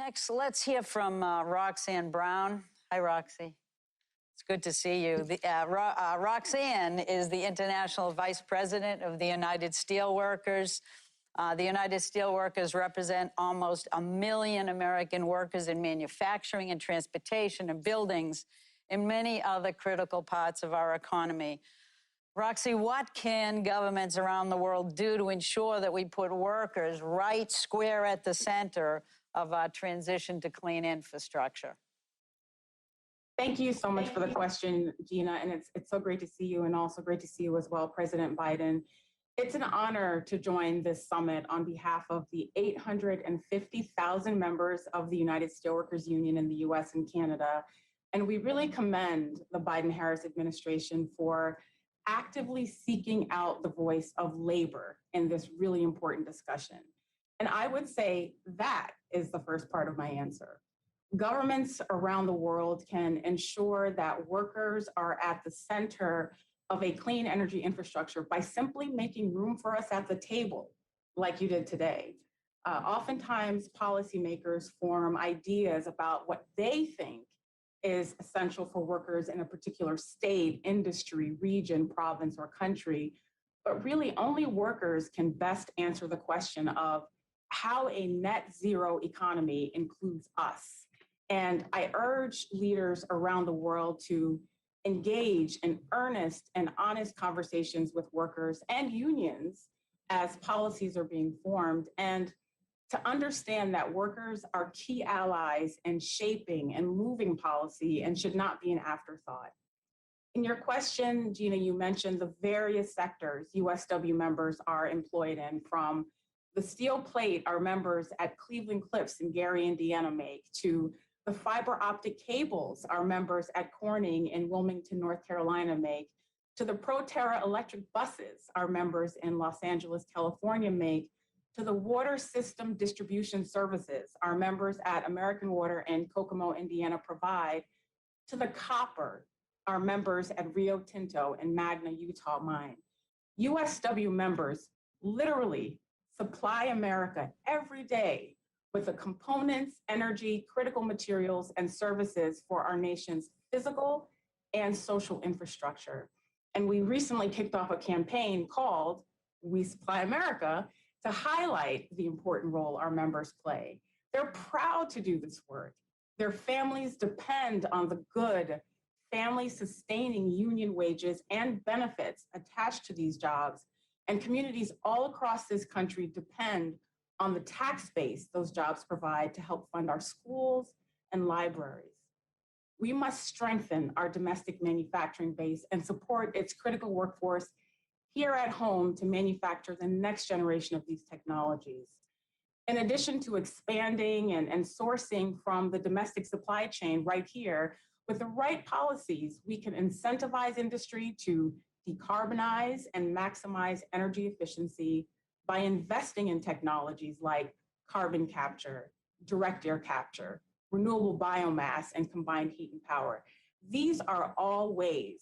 Next, let's hear from Roxanne Brown. Hi, Roxy. It's good to see you. Roxanne is the International Vice President of the United Steelworkers. The United Steelworkers represent almost 1 million American workers in manufacturing and transportation and buildings and many other critical parts of our economy. Roxy, what can governments around the world do to ensure that we put workers right square at the center of our transition to clean infrastructure? Thank you so much for the question, Gina, and it's so great to see you, and also great to see you as well, President Biden. It's an honor to join this summit on behalf of the 850,000 members of the United Steelworkers Union in the US and Canada, and we really commend the Biden-Harris administration for actively seeking out the voice of labor in this really important discussion. And I would say that is the first part of my answer. Governments around the world can ensure that workers are at the center of a clean energy infrastructure by simply making room for us at the table, like you did today. Oftentimes, policymakers form ideas about what they think is essential for workers in a particular state, industry, region, province, or country, but really only workers can best answer the question of how a net zero economy includes us. And I urge leaders around the world to engage in earnest and honest conversations with workers and unions as policies are being formed, and to understand that workers are key allies in shaping and moving policy and should not be an afterthought. In your question, Gina, you mentioned the various sectors USW members are employed in, from the steel plate our members at Cleveland Cliffs in Gary, Indiana make, to the fiber optic cables our members at Corning in Wilmington, North Carolina make, to the Proterra electric buses our members in Los Angeles, California make, to the water system distribution services our members at American Water in Kokomo, Indiana provide, to the copper our members at Rio Tinto and Magna, Utah mine. USW members literally supply America every day with the components, energy, critical materials, and services for our nation's physical and social infrastructure. And we recently kicked off a campaign called We Supply America to highlight the important role our members play. They're proud to do this work. Their families depend on the good, family-sustaining union wages and benefits attached to these jobs, and communities all across this country depend on the tax base those jobs provide to help fund our schools and libraries. We must strengthen our domestic manufacturing base and support its critical workforce here at home to manufacture the next generation of these technologies. In addition to expanding and sourcing from the domestic supply chain right here, with the right policies, we can incentivize industry to decarbonize and maximize energy efficiency by investing in technologies like carbon capture, direct air capture, renewable biomass, and combined heat and power. These are all ways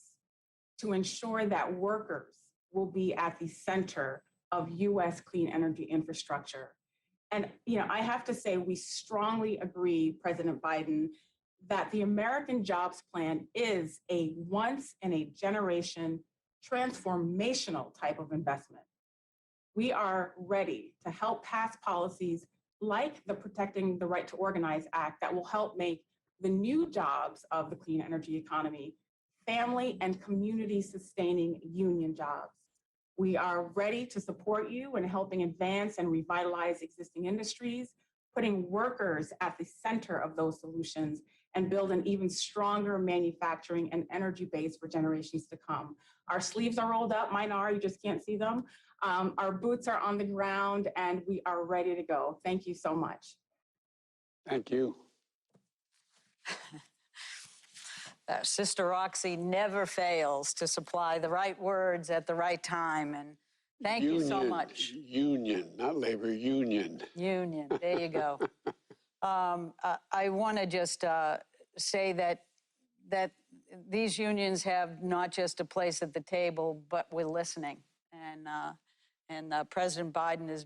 to ensure that workers will be at the center of US clean energy infrastructure. And I have to say, we strongly agree, President Biden, that the American Jobs Plan is a once-in-a-generation transformational type of investment. We are ready to help pass policies like the Protecting the Right to Organize Act that will help make the new jobs of the clean energy economy family and community sustaining union jobs. We are ready to support you in helping advance and revitalize existing industries, putting workers at the center of those solutions, and build an even stronger manufacturing and energy base for generations to come. Our sleeves are rolled up, mine are, you just can't see them. Our boots are on the ground, and we are ready to go. Thank you so much. Thank you. Sister Roxy never fails to supply the right words at the right time, and thank you so much. Union, not labor, union. Union, there you go. I want to just say that these unions have not just a place at the table, but we're listening, and President Biden is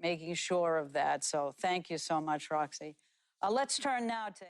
making sure of that. So thank you so much, Roxy. Let's turn now to